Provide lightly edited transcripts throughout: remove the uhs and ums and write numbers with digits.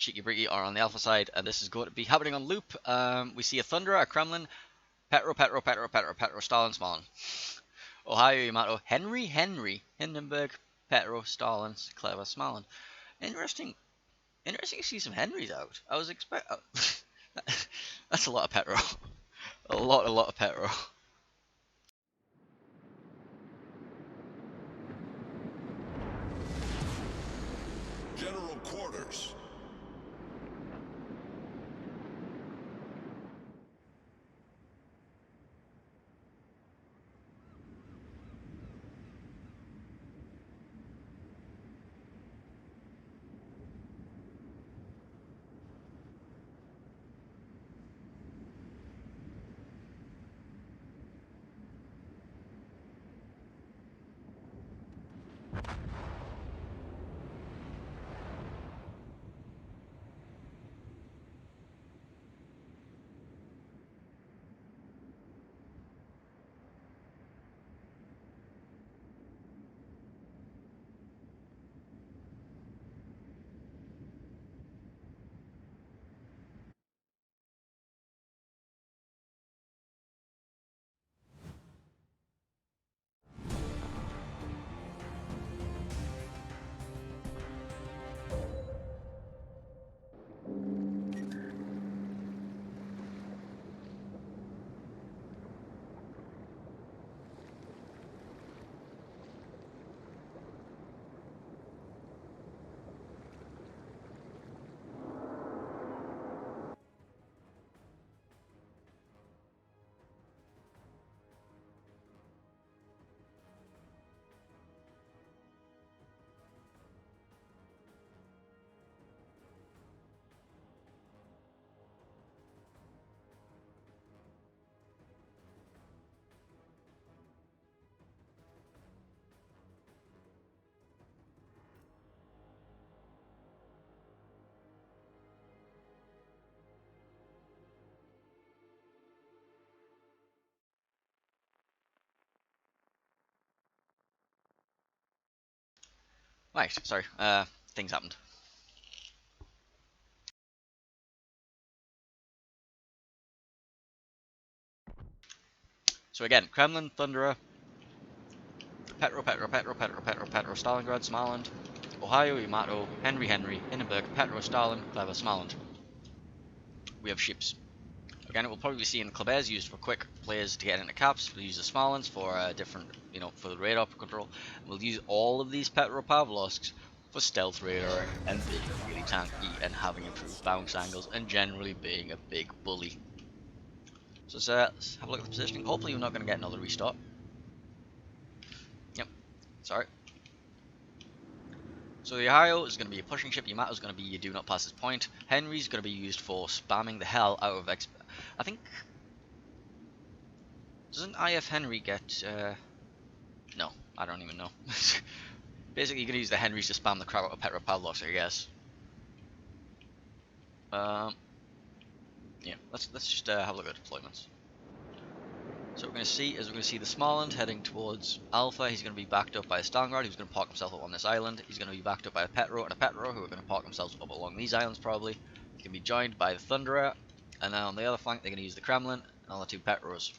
CKBK are on the Alpha side, and this is going to be happening on loop. We see a Thunderer, a Kremlin, Petro, Stalin, Smalin. Ohio, Yamato, Henry, Hindenburg, Petro, Stalin, Clever, Smalin. Interesting to see some Henrys out. I was that's a lot of Petro. a lot of Petro. General quarters. Right, sorry, things happened. So again, Kremlin, Thunderer, Petro, Stalingrad, Smaland, Ohio, Yamato, Henry, Hindenburg, Petro, Stalin, Clever, Smaland. We have ships. Again, we'll probably be seeing Kleber's used for quick players to get into caps. We'll use the Smalans for different, for the radar control. We'll use all of these Petro Pavlovsks for stealth radar and being really tanky and having improved bounce angles and generally being a big bully. So let's have a look at the positioning. Hopefully we're not going to get another restart. Yep, sorry. So the Ohio is going to be a pushing ship, Yamato is going to be your do not pass this point. Henry's going to be used for spamming the hell out of I think... Doesn't IF Henry get... No, I don't even know. Basically you're going to use the Henrys to spam the crap out of Petro Pavlovs, I guess. Yeah, let's just have a look at deployments. So what we're going to see the Smaland heading towards Alpha. He's going to be backed up by a Stalingrad who's going to park himself up on this island. He's going to be backed up by a Petro and a Petro who are going to park themselves up along these islands probably. He's going to be joined by the Thunderer, and then on the other flank they're going to use the Kremlin and the two Petros.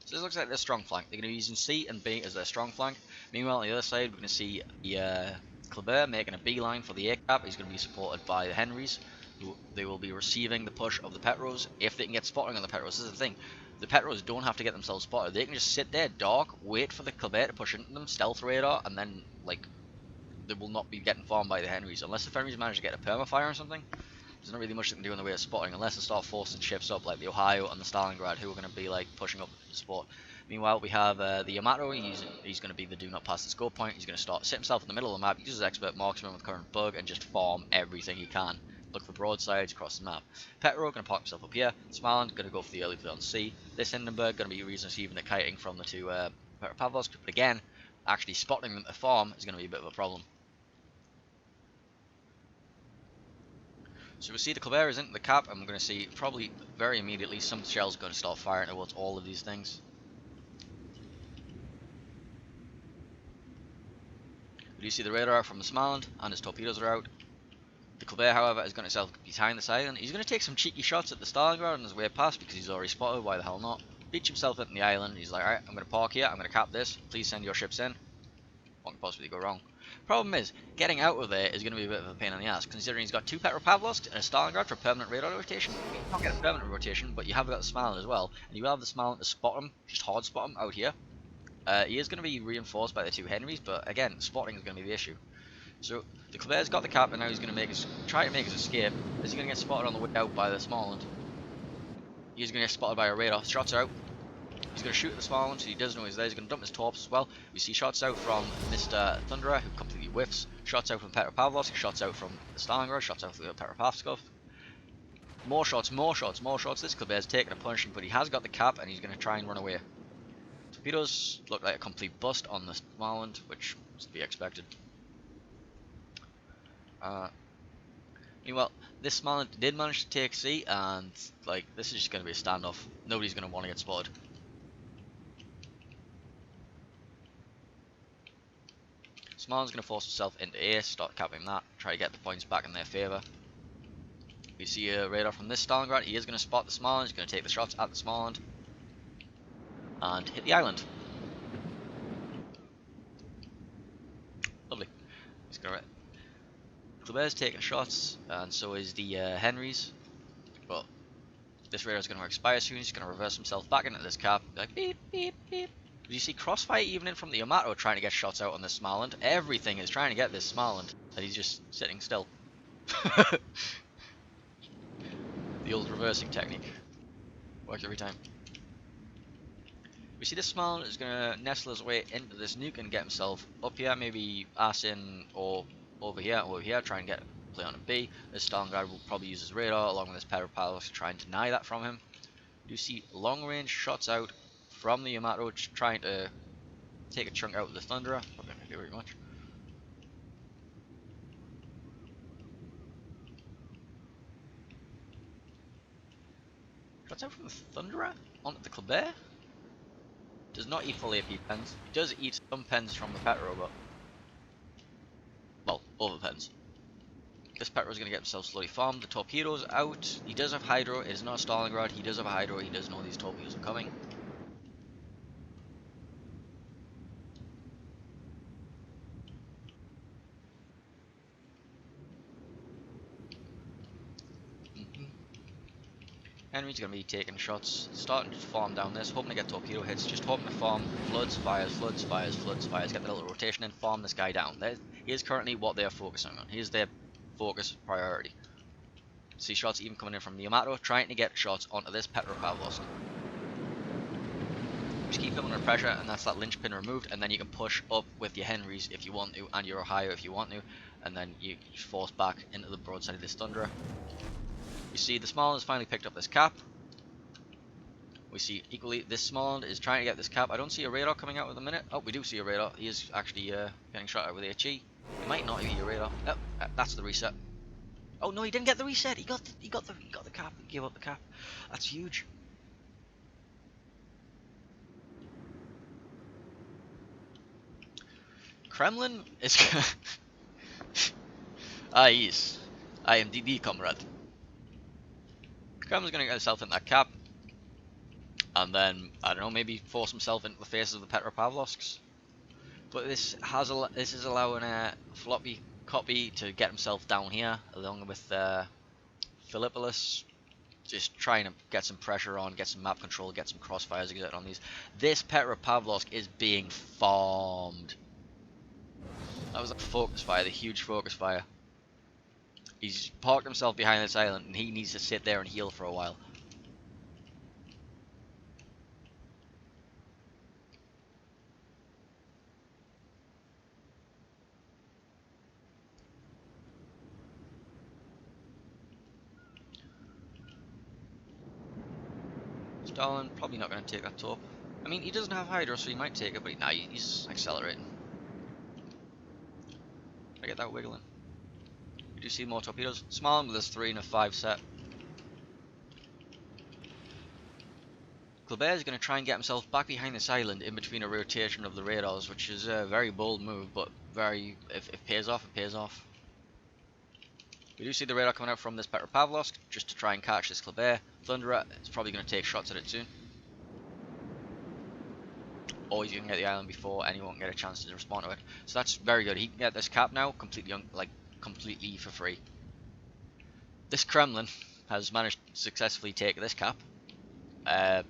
So this looks like their strong flank. They're going to be using C and B as their strong flank. Meanwhile on the other side we're going to see Kleber making a beeline for the A-cap. He's going to be supported by the Henrys. They will be receiving the push of the Petros if they can get spotting on the Petros. This is the thing. The Petros don't have to get themselves spotted. They can just sit there, dark, wait for the Kleber to push into them, stealth radar, and then, like, they will not be getting farmed by the Henrys. Unless the Henrys manage to get a permafire or something, there's not really much they can do in the way of spotting, unless they start forcing ships up, like the Ohio and the Stalingrad, who are going to be, like, pushing up to support. Meanwhile, we have the Yamato. He's going to be the do not pass the score point. He's going to sit himself in the middle of the map, use his expert marksman with current bug, and just farm everything he can. Look for broadsides across the map. Petro going to park himself up here. Smaland going to go for the early play on C. This Hindenburg going to be receiving the kiting from the two Pavlovsk. But again, actually spotting them at the farm is going to be a bit of a problem. So we see the Kleber is into the cap, and we're going to see probably very immediately some shells going to start firing towards all of these things. We do see the radar from the Smaland, and his torpedoes are out. The Colbert, however, has got himself behind this island. He's going to take some cheeky shots at the Stalingrad on his way past because he's already spotted. Why the hell not? Beach himself into the island. He's like, alright, I'm going to park here. I'm going to cap this. Please send your ships in. What can possibly go wrong? Problem is, getting out of there is going to be a bit of a pain in the ass, considering he's got 2 Petropavlovsks and a Stalingrad for permanent radar rotation. You can't get a permanent rotation, but you have got the Smiland as well, and you will have the Smiland to spot him, just hard spot him out here. He is going to be reinforced by the 2 Henrys, but again, spotting is going to be the issue. So the Colbert's got the cap, and now he's going to try to make his escape. Is he going to get spotted on the way out by the Smaland? He's going to get spotted by a radar. Shots are out. He's going to shoot at the Smaland, so he does know he's there. He's going to dump his torps as well. We see shots out from Mr. Thunderer, who completely whiffs. Shots out from Petropavlovsk. Shots out from the Stalingrad. Shots out from the Petropavlovsk. More shots, more shots, more shots. This Colbert's taking a punishing, but he has got the cap, and he's going to try and run away. Torpedoes look like a complete bust on the Smaland, which is to be expected. Meanwhile, this Smaland did manage to take C, and like this is just going to be a standoff. Nobody's going to want to get spotted. Smaland's going to force himself into A, start capping that, try to get the points back in their favour. We see a radar from this Stalingrad. He is going to spot the Smaland. He's going to take the shots at the Smaland and hit the island. Lovely. He's going to. Colbert's taking shots, and so is the Henrys. But this radar is going to expire soon. He's going to reverse himself back into this cap. Like beep beep beep. Do you see Crossfire even in from the Yamato trying to get shots out on this Smaland? Everything is trying to get this Smaland, and he's just sitting still. The old reversing technique. Works every time. We see this Smaland is going to nestle his way into this nuke and get himself up here, maybe ass in or over here, try and play on a B. This Stalingrad will probably use his radar along with his Petropavlovsk to try and deny that from him. You see long range shots out from the Yamato, trying to take a chunk out of the Thunderer. Probably not going to do very much. Shots out from the Thunderer onto the Colbert. Does not eat full AP pens. He does eat some pens from the Petro, but well, all the pens. This Petro is going to get himself slowly farmed. The torpedoes out. He does have Hydro. It is not Stalingrad. He does have a Hydro. He does know these torpedoes are coming. Henry's going to be taking shots, starting to farm down this, hoping to get torpedo hits, just hoping to farm floods, fires, floods, fires, floods, fires, get the little rotation in, farm this guy down. He is currently what they are focusing on. He is their focus priority. See shots even coming in from the Yamato, trying to get shots onto this Petropavlovsk. Just keep him under pressure, and that's that linchpin removed, and then you can push up with your Henrys if you want to, and your Ohio if you want to, and then you force back into the broadside of this Thunderer. We see the Smaland has finally picked up this cap. We see equally this Smaland is trying to get this cap. I don't see a radar coming out at the minute. Oh, we do see a radar. He is actually getting shot at with HE. It might not be a radar. Oh, that's the reset. Oh no, he didn't get the reset. He got the cap. He gave up the cap. That's huge. Kremlin is. Yes. I am DD comrade. Kremlin's gonna get himself in that cap, and then I don't know, maybe force himself into the faces of the Petropavlovsks. But this is allowing a floppy copy to get himself down here, along with Philippolis, just trying to get some pressure on, get some map control, get some crossfires on these. This Petropavlovsk is being farmed. That was a focus fire, the huge focus fire. He's parked himself behind this island, and he needs to sit there and heal for a while. Stalin probably not going to take that top. I mean, he doesn't have Hydro, so he might take it, but nah, he's accelerating. I get that wiggling. We do see more torpedoes. Smaland with his 3 and a 5 set. Colbert is going to try and get himself back behind this island in between a rotation of the radars, which is a very bold move, but if it pays off, it pays off. We do see the radar coming out from this Petropavlovsk just to try and catch this Kleber. Thunderer is probably going to take shots at it soon. Or he's going to get the island before anyone can get a chance to respond to it. So that's very good. He can get this cap now completely for free. This Kremlin has managed to successfully take this cap. The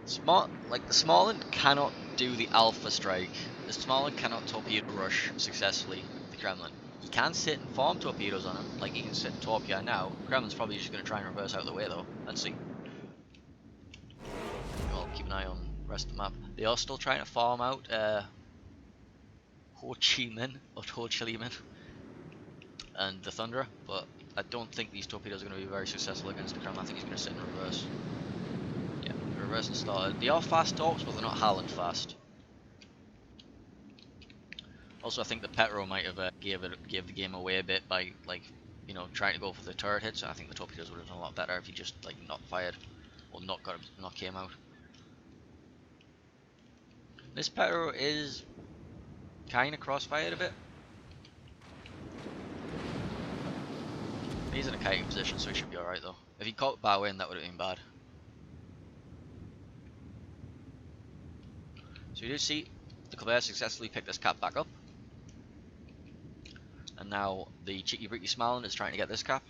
Smolensk cannot do the Alpha strike. The Smolensk cannot torpedo rush successfully the Kremlin. He can sit and farm torpedoes on him, like he can sit and torpedo now. Kremlin's probably just going to try and reverse out of the way though. Let's see. I'll keep an eye on the rest of the map. They are still trying to farm out Ho Chi Minh or Ho Chi Minh and the Thunderer, but I don't think these torpedoes are going to be very successful against the Kremlin. I think he's going to sit in reverse. Yeah, reverse and started. They are fast torps, but they're not Haaland fast. Also, I think the Petro might have gave the game away a bit by trying to go for the turret hits. I think the torpedoes would have done a lot better if he just not fired or not came out. This Petro is kind of crossfired a bit. He's in a kiting position, so he should be alright though. If he caught bow in, that would have been bad. So you do see the Kleber successfully picked this cap back up. And now the cheeky Smalin is trying to get this cap.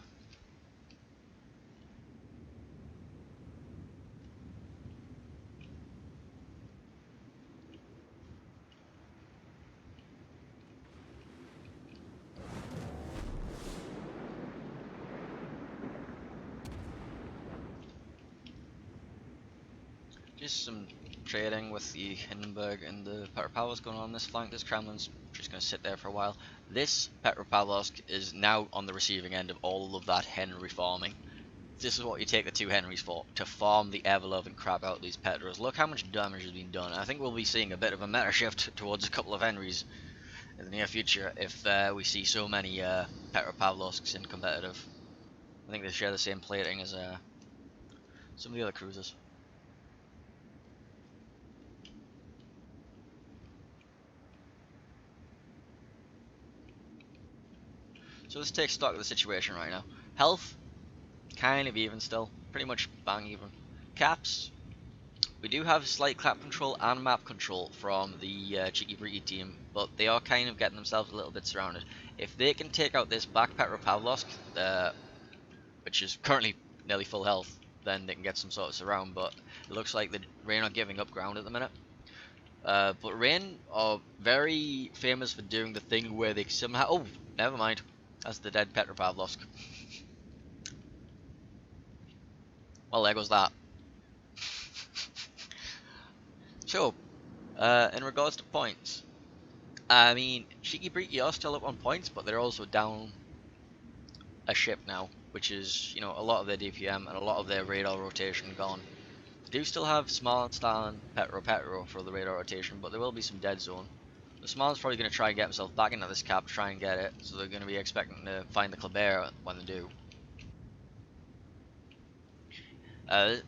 Just some trading with the Hindenburg and the Petropavlovsk going on this flank. This Kremlin's just going to sit there for a while. This Petropavlovsk is now on the receiving end of all of that Henry farming. This is what you take the 2 Henrys for, to farm the ever-loving crap out of these Petros. Look how much damage has been done. I think we'll be seeing a bit of a meta shift towards a couple of Henrys in the near future if we see so many Petropavlovsks in competitive. I think they share the same plating as some of the other cruisers. So let's take stock of the situation right now. Health, kind of even still, pretty much bang even. Caps, we do have slight cap control and map control from the Cheeky Breeky team, but they are kind of getting themselves a little bit surrounded. If they can take out this back Petropavlovsk, which is currently nearly full health, then they can get some sort of surround, but it looks like the Rain are giving up ground at the minute. But Rain are very famous for doing the thing where they somehow... Oh, never mind. That's the dead Petropavlovsk. Well, there goes that. So, in regards to points, I mean, Cheeky Breeky are still up on points, but they're also down a ship now, which is, a lot of their DPM and a lot of their radar rotation gone. They do still have Smalin, Stalin, Petro for the radar rotation, but there will be some dead zone. The Smalin's probably going to try and get himself back into this cap, try and get it, so they're going to be expecting to find the Kleber when they do.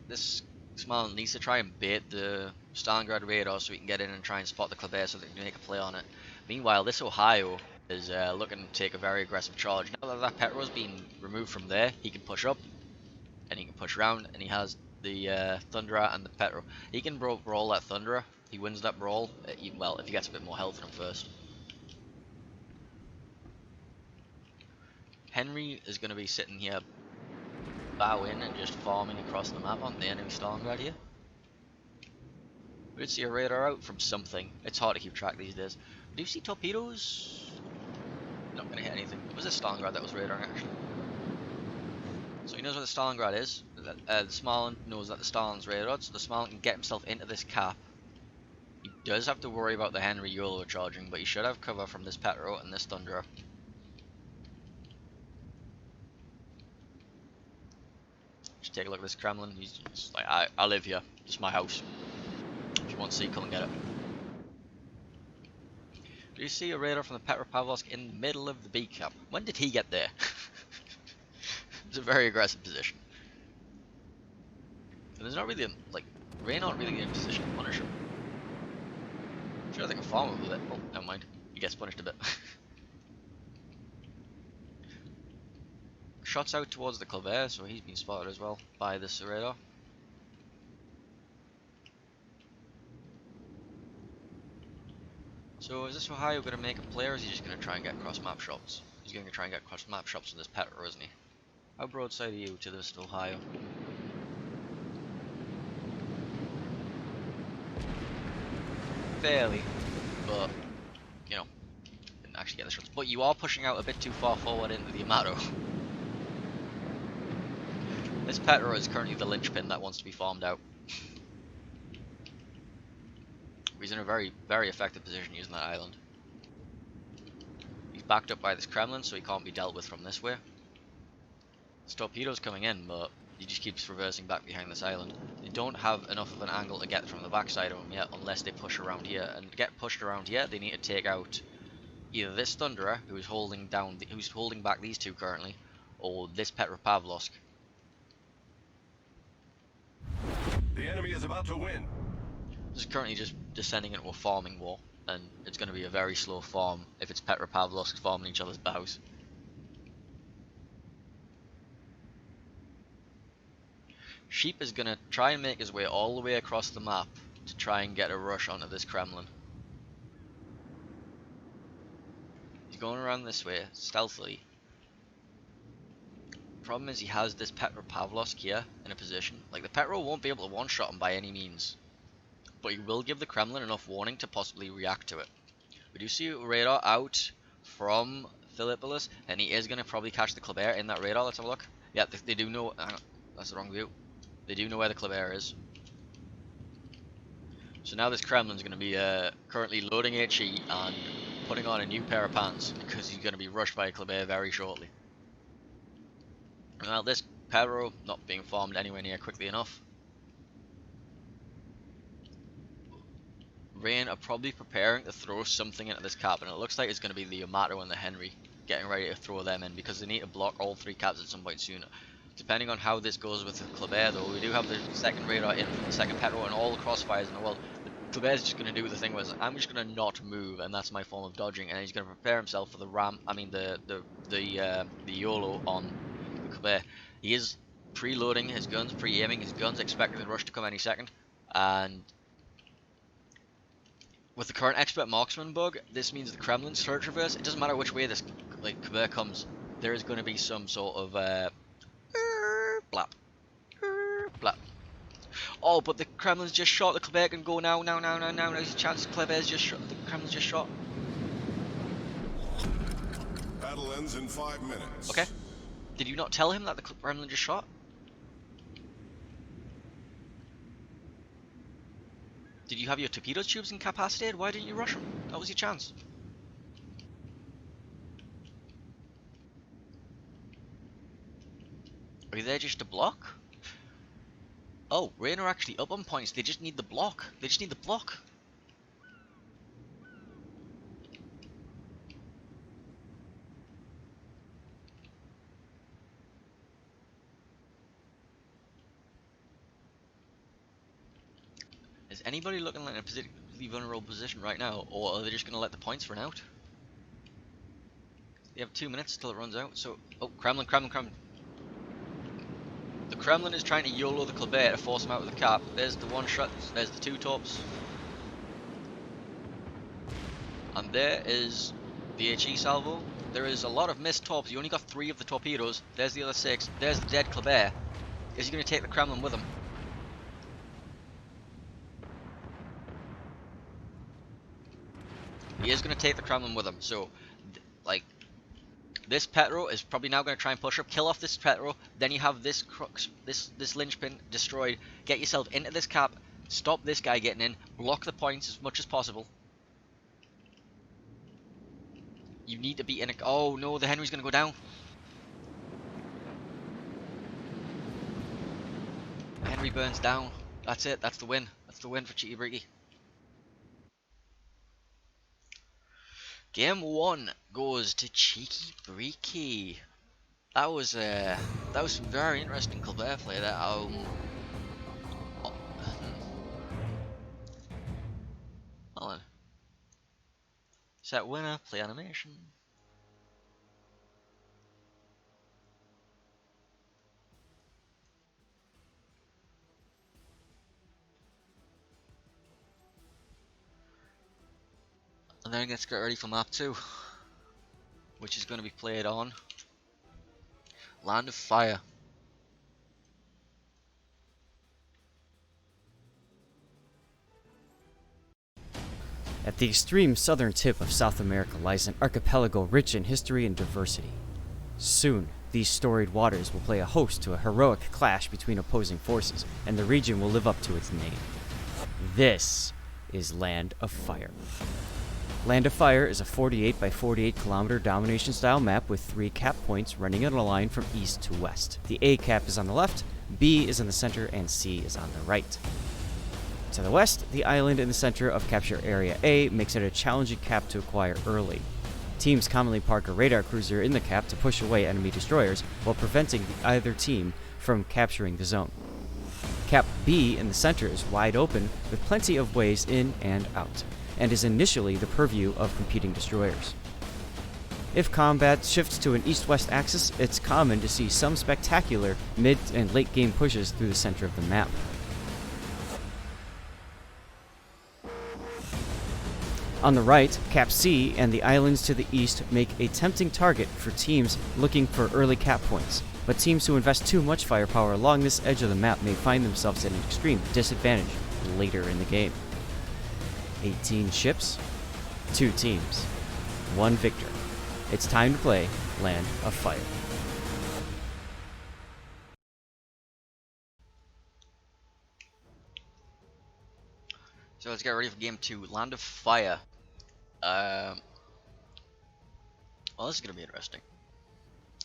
This Smalin needs to try and bait the Stalingrad radar so he can get in and try and spot the Kleber so they can make a play on it. Meanwhile, this Ohio is looking to take a very aggressive charge. Now that Petro's been removed from there, he can push up, and he can push around, and he has the Thunderer and the Petro. He can brawl that Thunderer. He wins that brawl, well, if he gets a bit more health in him first. Henry is going to be sitting here bow in and just farming across the map on the enemy Stalingrad here. We did see a radar out from something. It's hard to keep track these days. Do you see torpedoes? Not going to hit anything. It was a Stalingrad that was radaring actually. So he knows where the Stalingrad is. The Smalin knows that the Stalin's radared, so the Smalin can get himself into this cap. He does have to worry about the Henry YOLO charging, but he should have cover from this Petro and this Thunderer. Just take a look at this Kremlin. He's just like, I live here. It's my house. If you want to see, come and get it. Do you see a radar from the Petropavlovsk in the middle of the B cap? When did he get there? It's a very aggressive position. And there's not really, Rain aren't really in a position to punish him. I'm sure they can farm him a bit. Oh, never mind. He gets punished a bit. shots out towards the Colbert, so he's been spotted as well by this radar. So is this Ohio going to make a play, or is he just going to try and get cross map shots? He's going to try and get cross map shots with this Petra, isn't he? How broadside are you to this Ohio? Fairly, but you know, didn't actually get the shots. But you are pushing out a bit too far forward into the Yamato. This Petra is currently the linchpin that wants to be farmed out. He's in a very, very effective position using that island. He's backed up by this Kremlin, so he can't be dealt with from this way. This torpedo's coming in, but he just keeps reversing back behind this island. They don't have enough of an angle to get from the backside of him yet, unless they push around here. And to get pushed around here, they need to take out either this Thunderer, who's holding back these two currently, or this Petropavlovsk. The enemy is about to win. This is currently just descending into a farming war, and it's going to be a very slow farm if it's Petropavlovsk farming each other's bows. Sheep is going to try and make his way all the way across the map to try and get a rush onto this Kremlin. He's going around this way, stealthily. Problem is he has this Petropavlovsk here in a position. Like, the Petro won't be able to one-shot him by any means, but he will give the Kremlin enough warning to possibly react to it. We do see radar out from Philippolis, and he is going to probably catch the Kleber in that radar. Let's have a look. Yeah, they do know. Hang on, that's the wrong view. They do know where the Kleber is. So now this Kremlin's going to be currently loading HE and putting on a new pair of pants because he's going to be rushed by a Kleber very shortly. Now this Petro not being farmed anywhere near quickly enough. Rain are probably preparing to throw something into this cap, and it looks like it's going to be the Yamato and the Henry getting ready to throw them in because they need to block all three caps at some point soon. Depending on how this goes with the Kleber though, we do have the second radar in from the second Petro and all the crossfires in the world. The Kleber's just going to do the thing where I'm just going to not move, and that's my form of dodging, and he's going to prepare himself for the the YOLO on the Kleber. He is preloading his guns, pre-aiming his guns, expecting the rush to come any second, and with the current expert marksman bug, this means the Kremlin search reverse. It doesn't matter which way this Kleber comes, there is going to be some sort of blap. Blap. Oh, but the Kremlin's just shot. The Kleber can go now. There's a chance the Kleber's just shot. The Kremlin's just shot. Battle ends in 5 minutes. Okay. Did you not tell him that the Kremlin just shot? Did you have your torpedo tubes incapacitated? Why didn't you rush them? That was your chance. Are you there just to block? Oh, Rain are actually up on points. They just need the block. They just need the block. Is anybody looking like in a particularly vulnerable position right now, or are they just going to let the points run out? They have 2 minutes till it runs out, so... Oh, Kremlin. The Kremlin is trying to YOLO the Kleber to force him out of the cap. There's the one shot, there's the two torps. And there is the HE salvo. There is a lot of missed torps. You only got 3 of the torpedoes. There's the other 6. There's the dead Kleber. Is he going to take the Kremlin with him? He is going to take the Kremlin with him. So, like, this Petro is probably now going to try and push up, kill off this Petro. Then you have this crux, this linchpin destroyed. Get yourself into this cap. Stop this guy getting in. Block the points as much as possible. You need to be in a... Oh no, the Henry's going to go down. Henry burns down. That's it. That's the win. That's the win for CKBK. Game 1 goes to CKBK. That was some very interesting Colbert play there. Hold on. Set winner, play animation. And then let's get ready for map 2, which is going to be played on Land of Fire. At the extreme southern tip of South America lies an archipelago rich in history and diversity. Soon, these storied waters will play a host to a heroic clash between opposing forces, and the region will live up to its name. This is Land of Fire. Land of Fire is a 48 by 48 kilometer domination style map with 3 cap points running in a line from east to west. The A cap is on the left, B is in the center, and C is on the right. To the west, the island in the center of Capture Area A makes it a challenging cap to acquire early. Teams commonly park a radar cruiser in the cap to push away enemy destroyers while preventing either team from capturing the zone. Cap B in the center is wide open with plenty of ways in and out, and is initially the purview of competing destroyers. If combat shifts to an east-west axis, it's common to see some spectacular mid and late game pushes through the center of the map. On the right, Cap C and the islands to the east make a tempting target for teams looking for early cap points, but teams who invest too much firepower along this edge of the map may find themselves at an extreme disadvantage later in the game. 18 ships, 2 teams, 1 victor. It's time to play Land of Fire. So let's get ready for game 2, Land of Fire. Well, this is gonna be interesting.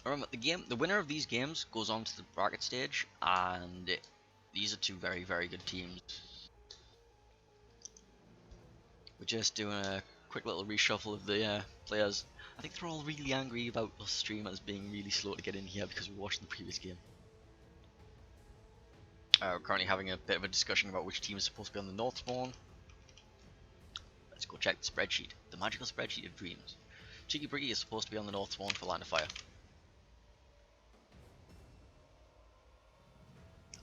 Remember, the winner of these games goes on to the bracket stage, and these are 2 very, very good teams. We're just doing a quick little reshuffle of the players. I think they're all really angry about us streamers being really slow to get in here because we watched the previous game. We're currently having a bit of a discussion about which team is supposed to be on the north spawn. Let's go check the spreadsheet. The magical spreadsheet of dreams. CKBK is supposed to be on the north spawn for Land of Fire.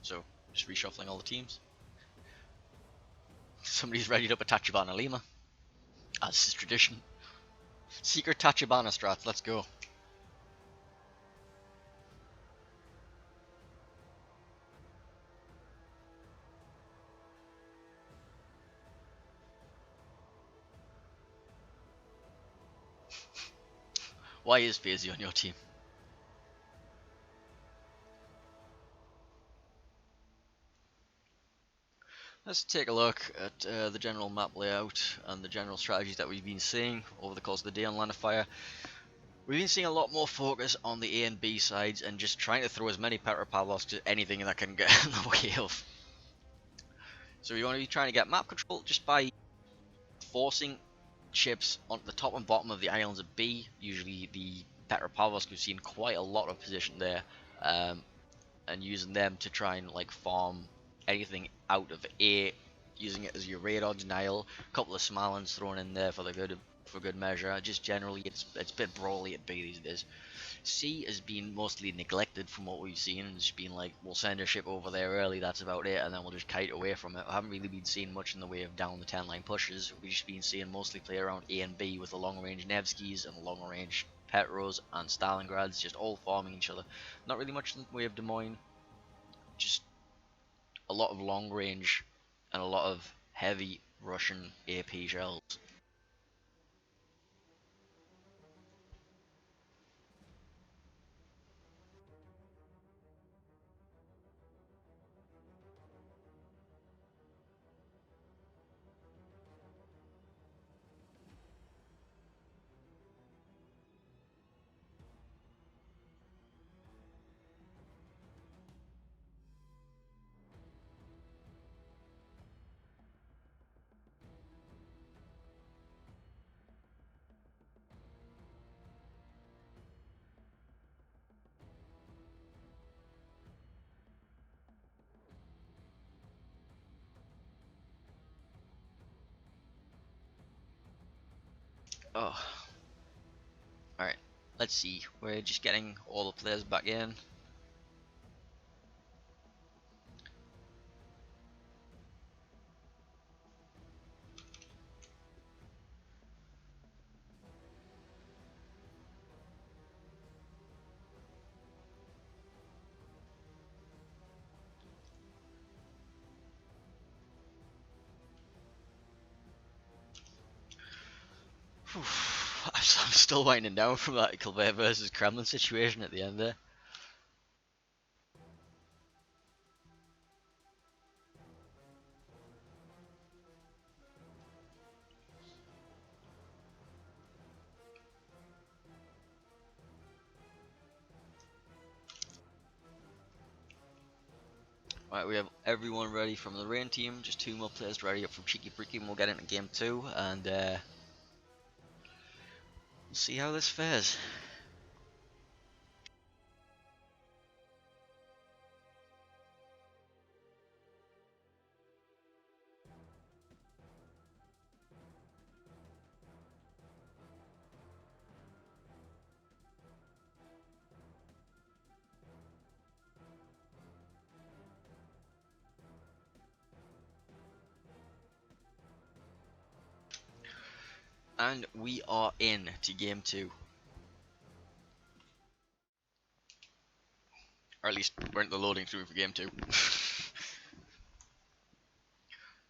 So, just reshuffling all the teams. Somebody's readied up a Tachibana Lima, as is tradition. Secret Tachibana strats, let's go. Why is Fazy on your team? Let's take a look at the general map layout and the general strategies that we've been seeing over the course of the day on Land of Fire. We've been seeing a lot more focus on the A and B sides and just trying to throw as many Petropavlovs as anything that can get in the way of. So you want to be trying to get map control just by forcing ships on the top and bottom of the islands of B, usually the Petropavlovsk. We've seen quite a lot of position there, and using them to try and like farm anything out of A, using it as your radar denial. A couple of Smalins thrown in there for good measure. Just generally, it's a bit brawly at B these days. C has been mostly neglected from what we've seen, and it's been like, we'll send a ship over there early, that's about it, and then we'll just kite away from it. I haven't really been seeing much in the way of down the 10 line pushes. We've just been seeing mostly play around A and B with the long range Nevskys and long range Petros and Stalingrads, just all farming each other. Not really much in the way of Des Moines, just a lot of long range and a lot of heavy Russian AP shells. Oh, alright, let's see. We're just getting all the players back in. I'm still winding down from that Colbert versus Kremlin situation at the end there. Right, we have everyone ready from the rain team. Just 2 more players ready up from CKBK, and we'll get into game 2, and we'll see how this fares. And we are in to game 2. Or at least we're in the loading screen for game 2.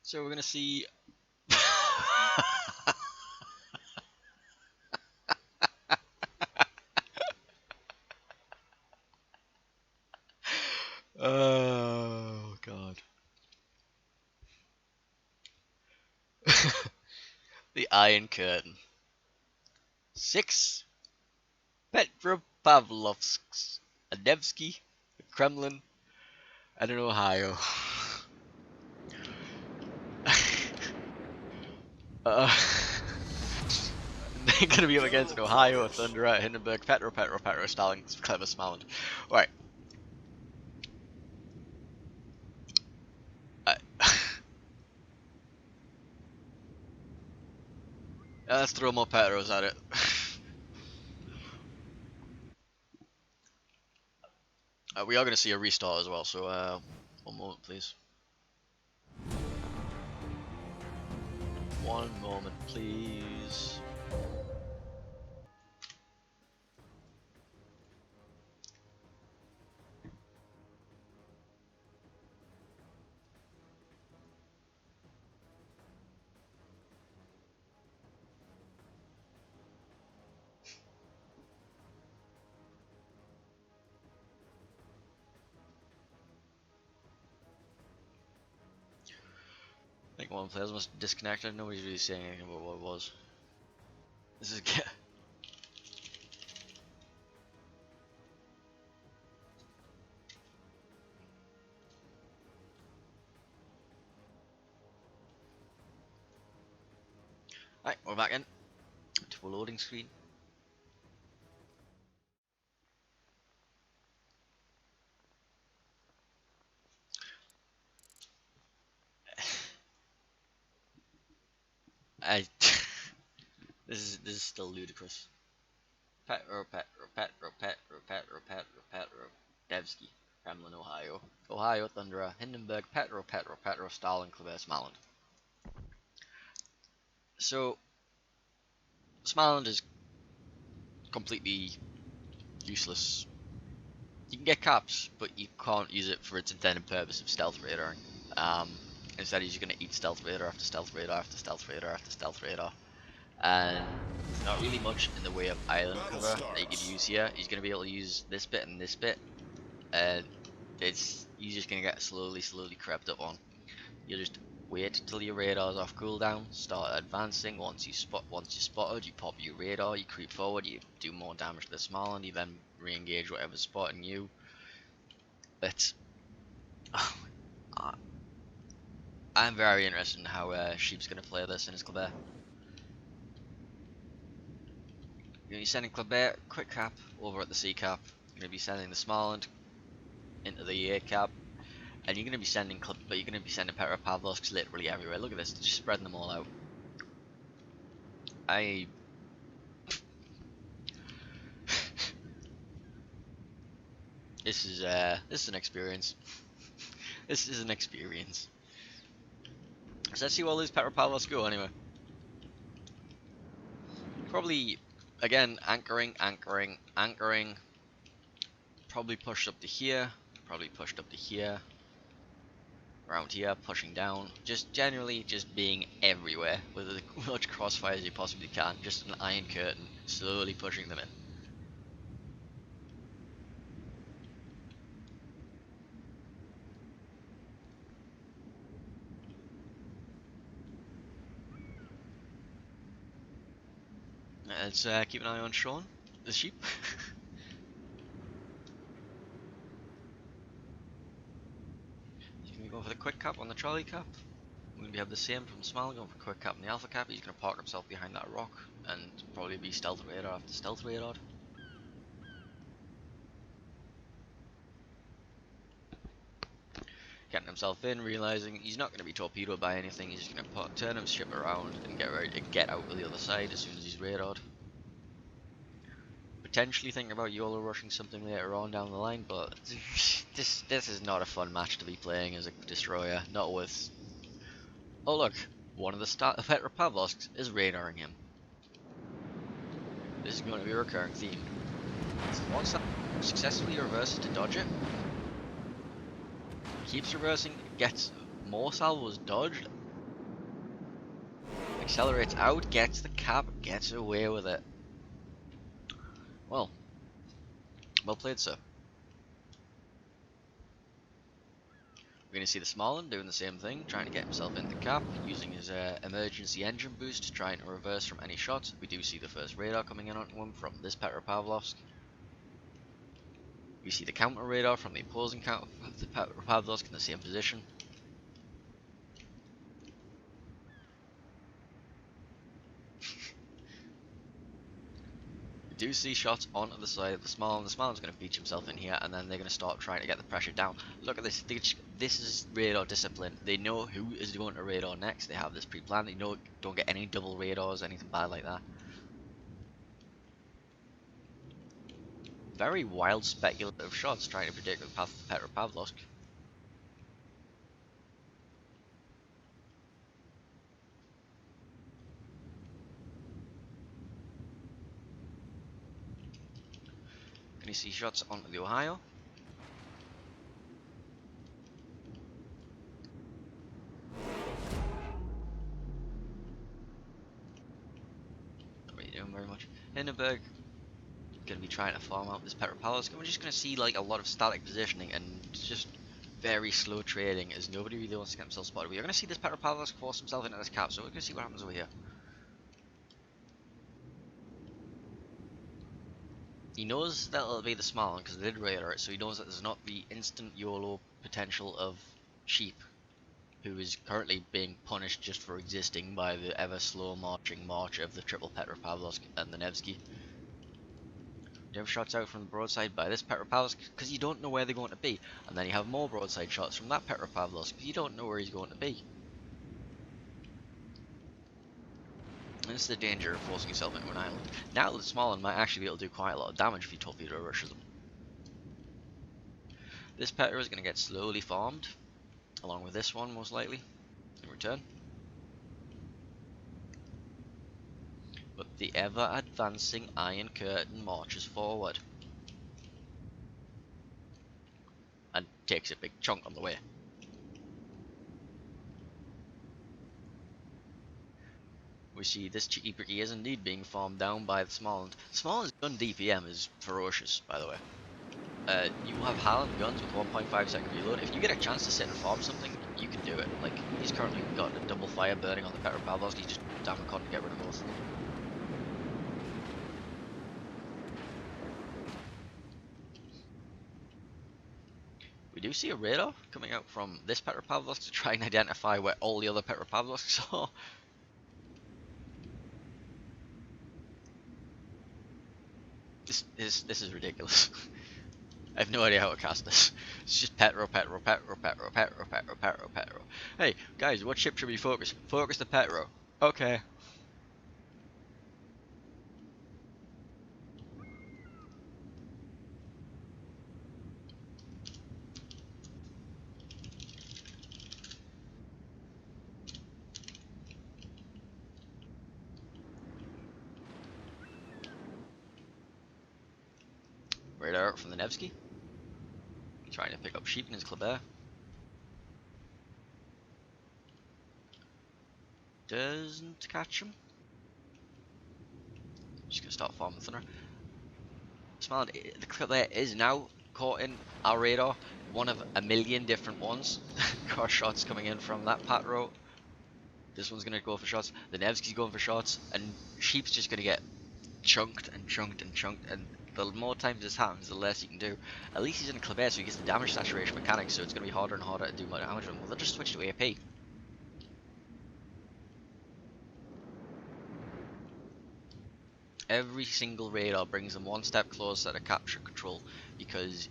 So we're gonna see. Oh god. The Iron Curtain. 6 Petropavlovsk, a Nevsky, a Kremlin, and an Ohio. They're gonna be up against an Ohio, a Thunder, Hindenburg, Petro, Stalin, Clever, Smalland. Right. Let's throw more Petros at it. We are gonna see a restart as well, so 1 moment please. 1 moment please. I think one of the players must disconnected. Nobody's really saying anything about what it was. This is Right, we're back in to a loading screen. I this is still ludicrous. Petro, Devsky, Kremlin, Ohio. Ohio, Thundera, Hindenburg, Petro, Stalin, Kleber, Smalland. So, Smalland is completely useless. You can get caps, but you can't use it for its intended purpose of stealth radaring. Instead, he's going to eat stealth radar after stealth radar after stealth radar after stealth radar. And there's not really much in the way of island cover that you could use here. He's going to be able to use this bit and this bit, and you're just going to get slowly crept up on. You just wait till your radar's off cooldown, start advancing. Once you're spotted, you pop your radar, you creep forward, you do more damage to the small, and you then re-engage whatever's spotting you. But I'm very interested in how Sheep's going to play this in his Kleber. You're going to be sending Kleber quick cap over at the C cap. You're going to be sending the Smalland into the A cap, and you're going to be sending Petropavlovsks literally everywhere. Look at this, just spreading them all out. This is an experience. This is an experience. So let's see where all these Petropavlovsks go anyway. Probably again anchoring. Probably pushed up to here. Probably pushed up to here. around here, pushing down, just generally just being everywhere with as much crossfire as you possibly can, just an iron curtain, slowly pushing them in. Let's keep an eye on Sean, the sheep. He's going to be going for the quick cap on the Charlie cap. We're going to have the same from Smile, going for quick cap on the Alpha cap. He's going to park himself behind that rock and probably be stealth radar after stealth radar. Getting himself in, realizing he's not going to be torpedoed by anything. He's just going to turn his ship around and get ready to get out of the other side as soon as he's radared. Potentially thinking about YOLO rushing something later on down the line, but this is not a fun match to be playing as a destroyer. Not with. Oh look, one of the Petropavlovsks is radaring him. This is going to be a recurring theme. Once that successfully reverses to dodge it, keeps reversing, gets more salvos dodged, accelerates out, gets the cap, gets away with it. Well played, sir. We're going to see the Smollin doing the same thing, trying to get himself into cap, using his emergency engine boost, trying to reverse from any shots. We do see the first radar coming in onto him from this Petropavlovsk. We see the counter radar from the opposing counter of the Petropavlovsk in the same position. We do see shots onto the side of the Smollin. The Smollin's going to beach himself in here, and then they're going to start trying to get the pressure down. Look at this. This is radar discipline. They know who is going to radar next. They have this pre-planned. They know don't get any double radars, anything bad like that. Very wild speculative shots trying to predict the path of the Petropavlovsk. Can you see shots onto the Ohio? Not really doing very much. Hindenburg going to be trying to farm out this Petropavlovsk, and we're just going to see like a lot of static positioning and just very slow trading as nobody really wants to get himself spotted. We're going to see this Petropavlovsk force himself into this cap, so we're going to see what happens over here. He knows that it'll be the Smollin because they did radar it, so he knows that there's not the instant YOLO potential of Sheep, who is currently being punished just for existing by the ever slow marching march of the triple Petropavlovsk and the Nevsky. You have shots out from the broadside by this Petropavlovsk because you don't know where they're going to be, and then you have more broadside shots from that Petropavlovsk because you don't know where he's going to be. And this is the danger of forcing yourself into an island. Now the Smollin might actually be able to do quite a lot of damage if you torpedo rushes them. This Petro is going to get slowly farmed, along with this one most likely, in return. But the ever advancing Iron Curtain marches forward. And takes a big chunk on the way. We see this cheeky pricky is indeed being farmed down by the Smollin. Smollin's gun DPM is ferocious, by the way. You have Haaland guns with 1.5 second reload. If you get a chance to sit and farm something, you can do it. Like, he's currently got a double fire burning on the Petropavlovsk, he's just damn it can't get rid of both. We do see a radar coming out from this Petropavlovsk to try and identify where all the other Petropavlovsks are. This is ridiculous. I have no idea how to cast this. It's just Petro. Hey, guys, what ship should we focus? Focus the Petro. Okay. Radar from the Nevsky. Trying to pick up sheep in his Kleber. doesn't catch him. Just gonna start farming thunder. Smiled, the clip there is now caught in our radar. One of a million different ones. Car shots coming in from that Patro. This one's gonna go for shots. The Nevsky's going for shots, and Sheep's just gonna get chunked and chunked and chunked. And the more times this happens, the less you can do. At least he's in a Kleber, so he gets the damage saturation mechanics, so it's gonna be harder and harder to do more damage on him. Well, they'll just switch to AP. Every single radar brings them one step closer to capture control, because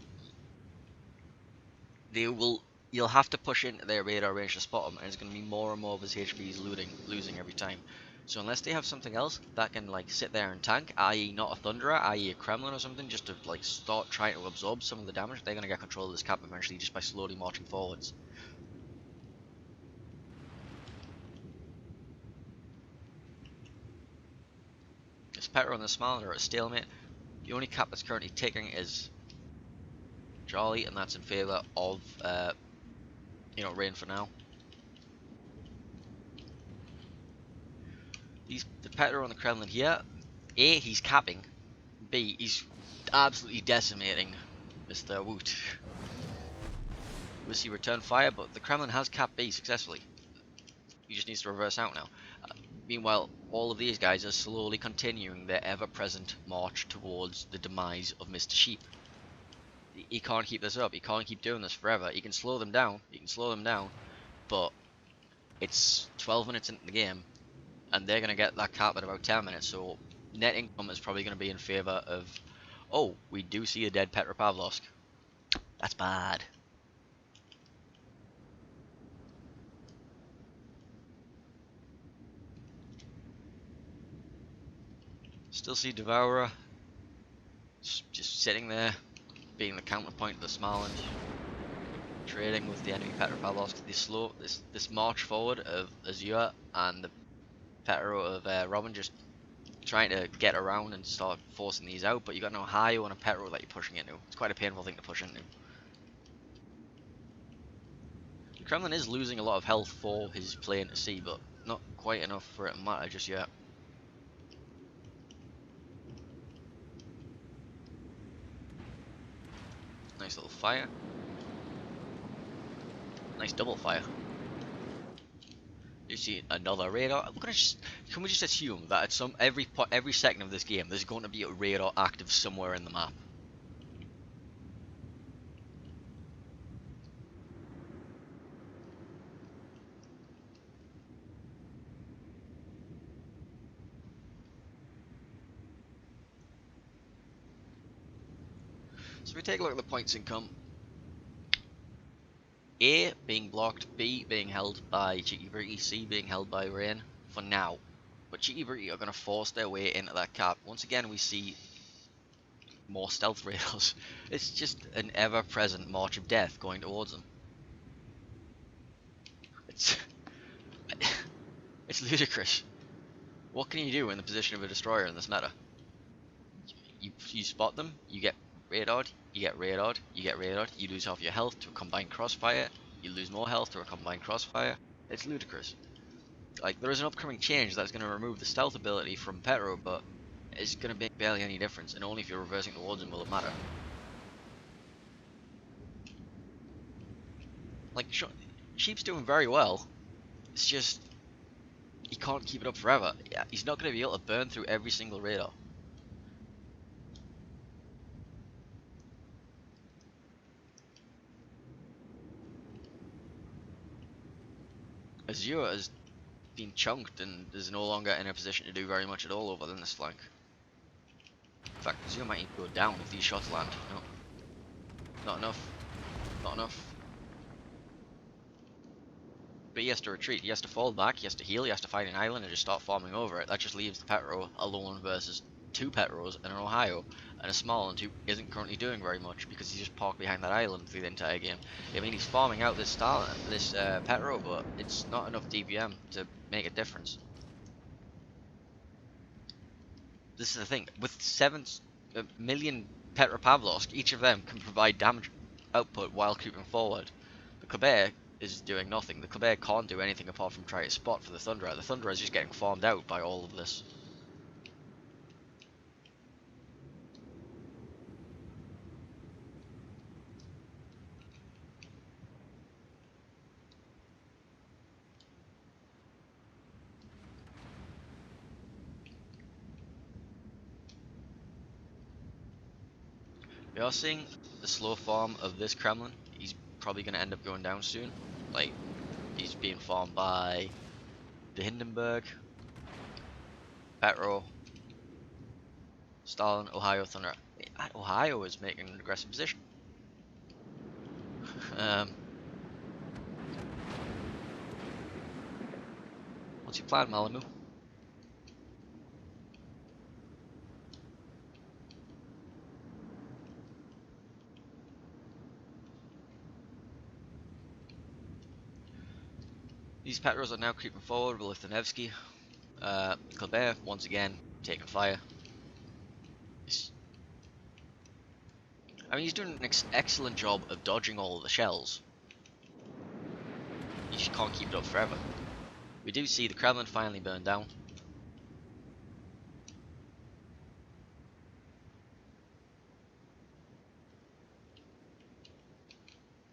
you'll have to push into their radar range to spot them, and it's going to be more and more of his HP's losing every time. So unless they have something else that can like sit there and tank, i.e. not a Thunderer, i.e. a Kremlin or something, just to like start trying to absorb some of the damage, they're going to get control of this cap eventually just by slowly marching forwards. This Petro and the Smiler are at stalemate. The only cap that's currently ticking is Charlie, and that's in favour of Rain for now. The Petro on the Kremlin here, A, he's capping, B, he's absolutely decimating Mr. Woot. We'll see return fire, but the Kremlin has capped B successfully. He just needs to reverse out now. Meanwhile, all of these guys are slowly continuing their ever-present march towards the demise of Mr. Sheep. He can't keep this up, he can't keep doing this forever. He can slow them down, but it's 12 minutes into the game, and they're going to get that cap at about 10 minutes, so net income is probably going to be in favour of, oh, we do see a dead Petropavlovsk. That's bad. Still see Devourer just sitting there, being the counterpoint to the Smarland, trading with the enemy Petropavlovsk. This march forward of Azure and the Petro of Robin just trying to get around and start forcing these out, but you got no Hayo and a Petro that you're pushing into. It's quite a painful thing to push into. The Kremlin is losing a lot of health for his plane to see, but not quite enough for it to matter just yet. Nice little fire. Nice double fire. You see another radar. Can we just assume that at every second of this game, there's going to be a radar active somewhere in the map? So we take a look at the points income. A being blocked, B being held by CKBK, C being held by Rain for now. But CKBK are going to force their way into that cap. Once again, we see more stealth radars. It's just an ever-present march of death going towards them. It's ludicrous. What can you do in the position of a destroyer in this meta? You spot them, you get radared, you get radared, you get radared, you lose half your health to a combined crossfire, you lose more health to a combined crossfire. It's ludicrous. Like, there is an upcoming change that's going to remove the stealth ability from Petro, but it's going to make barely any difference, and only if you're reversing towards him will it matter. Like, Sheep's doing very well, it's just, he can't keep it up forever. Yeah, he's not going to be able to burn through every single radar. Azure has been chunked and is no longer in a position to do very much at all over than this flank. In fact, Azure might even go down if these shots land. No. Not enough. Not enough. But he has to retreat, he has to fall back, he has to heal, he has to find an island and just start farming over it. That just leaves the Petro alone versus two Petros and an Ohio and a Smalland who isn't currently doing very much because he's just parked behind that island through the entire game. I mean, he's farming out this Petro, but it's not enough DPM to make a difference. This is the thing, with 7 million Petropavlovsk, each of them can provide damage output while creeping forward. The Kleber is doing nothing. The CKBK can't do anything apart from try to spot for the Thunderer. The Thunderer is just getting farmed out by all of this. We are seeing the slow farm of this Kremlin. He's probably going to end up going down soon. Like, he's being farmed by the Hindenburg, Petro, Stalin, Ohio, Thunder. Ohio is making an aggressive position. What's your plan, Malamu? These Petros are now creeping forward with Lithuanevsky. Kleber, once again, taking fire. I mean, he's doing an excellent job of dodging all of the shells. You just can't keep it up forever. We do see the Kremlin finally burn down.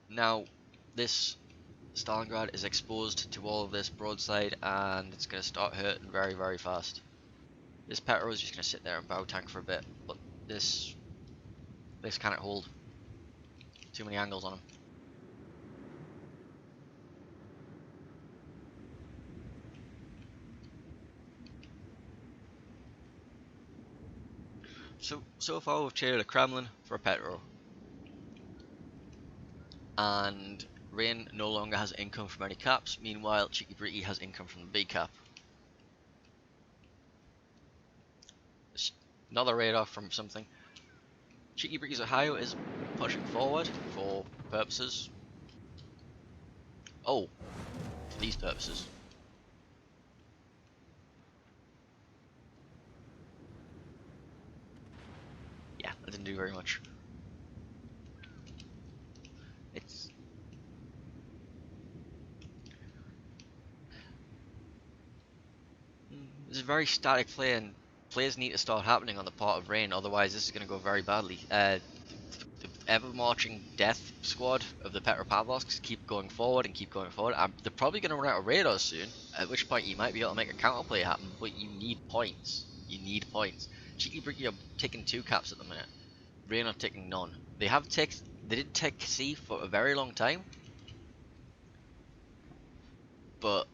Now, this Stalingrad is exposed to all of this broadside, and it's going to start hurting very, very fast. This Petro is just going to sit there and bow tank for a bit, but this cannot hold. Too many angles on him. So far we've traded a Kremlin for a Petro. And Rain no longer has income from any caps, meanwhile CKBK has income from the B cap. Another radar from something. CKBK's Ohio is pushing forward for purposes. Oh, for these purposes. Yeah, that didn't do very much. This is very static play, and plays need to start happening on the part of Rain, otherwise this is going to go very badly. The ever-marching death squad of the Petropavlovsks keep going forward and keep going forward. They're probably going to run out of radars soon, at which point you might be able to make a counterplay happen, but you need points. You need points. CKBK are taking 2 caps at the minute. Rain are taking none. They did take C for a very long time, but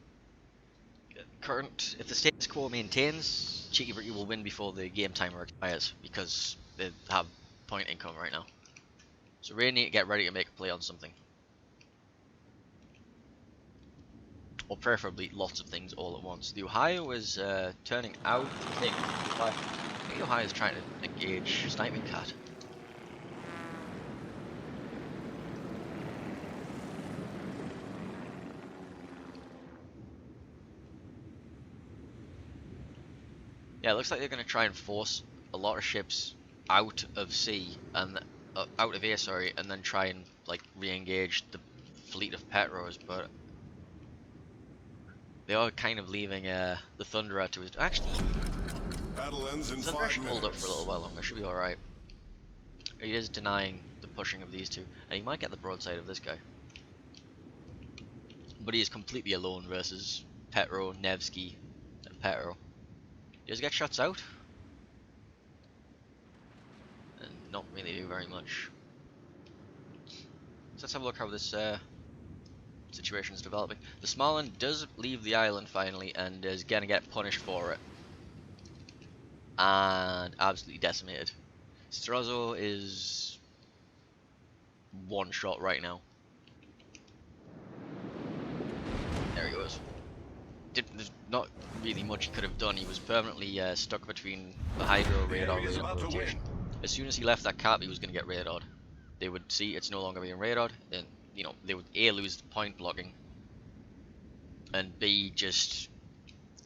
if the status quo maintains, CKBK will win before the game timer expires because they have point income right now. So Rain need to get ready to make a play on something, or preferably lots of things all at once. The Ohio is turning out. I think Ohio is trying to engage Sniping Cat. Yeah, it looks like they're going to try and force a lot of ships out of sea and out of air, sorry, and then try and like re-engage the fleet of Petros, but they are kind of leaving the Thunderer to his. Actually, Battle ends in Thunderer 5 should hold up minutes. for a little while longer. Should be all right. He is denying the pushing of these two, and he might get the broadside of this guy, but he is completely alone versus Petro, Nevsky, and Petro. He does get shots out, and not really do very much. So let's have a look how this situation is developing. The Smolensk does leave the island finally, and is gonna get punished for it, and absolutely decimated. Strazo is one shot right now. There he goes. There's not really much he could have done. He was permanently stuck between the Hydro radar enemy is about to rotation. win. As soon as he left that cap, he was going to get radared. They would see it's no longer being radared, and you know they would A, lose the point blocking, and B, just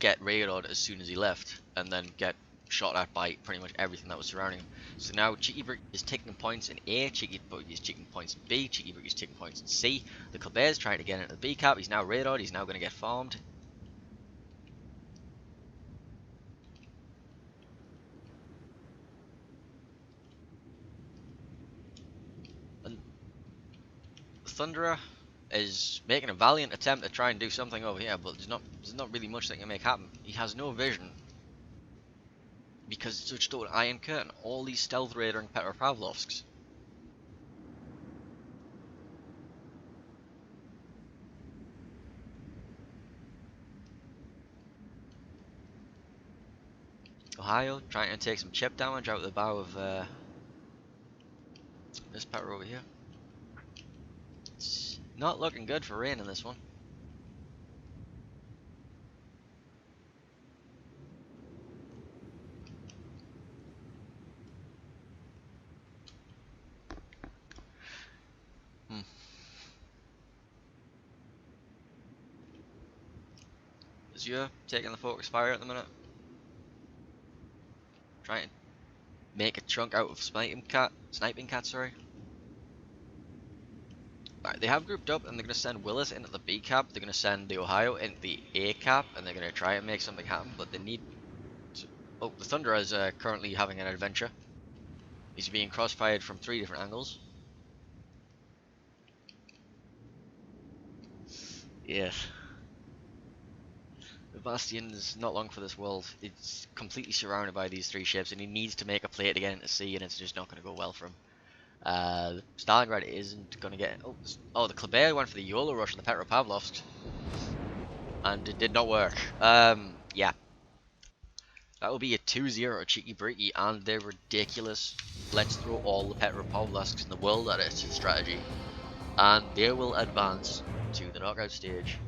get radared as soon as he left, and then get shot at by pretty much everything that was surrounding him. So now Cheeky Brick is taking points in A, Cheeky Brick is taking points in B, Cheeky Brick is taking points in C. The Colbert is trying to get into the B cap. He's now radared. He's now going to get farmed. And the Thunderer is making a valiant attempt to try and do something over here, but there's not really much that can make happen. He has no vision because it's such an iron curtain. All these stealth raiding Petropavlovsks. Ohio trying to take some chip damage out of the bow of this Petro over here. It's not looking good for rain in this one. Azure taking the focus fire at the minute. Trying to make a chunk out of sniping cat, sorry. Right, they have grouped up and they're going to send Willis into the B cap, they're going to send the Ohio into the A cap, and they're going to try and make something happen, but they need to... Oh, the Thunderer is currently having an adventure. He's being crossfired from 3 different angles. Yes. The Bastion is not long for this world. It's completely surrounded by these 3 ships, and he needs to make a play to get into sea, and it's just not going to go well for him. Stalingrad isn't going to get... Oh, the Kleber went for the YOLO rush on the Petropavlovsk, and it did not work. Yeah. That will be a 2-0 Cheeky Bricky, and they're ridiculous. Let's throw all the Petropavlovsks in the world at it strategy. And they will advance to the knockout stage.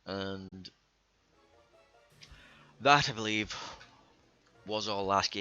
And that, I believe, was our last game.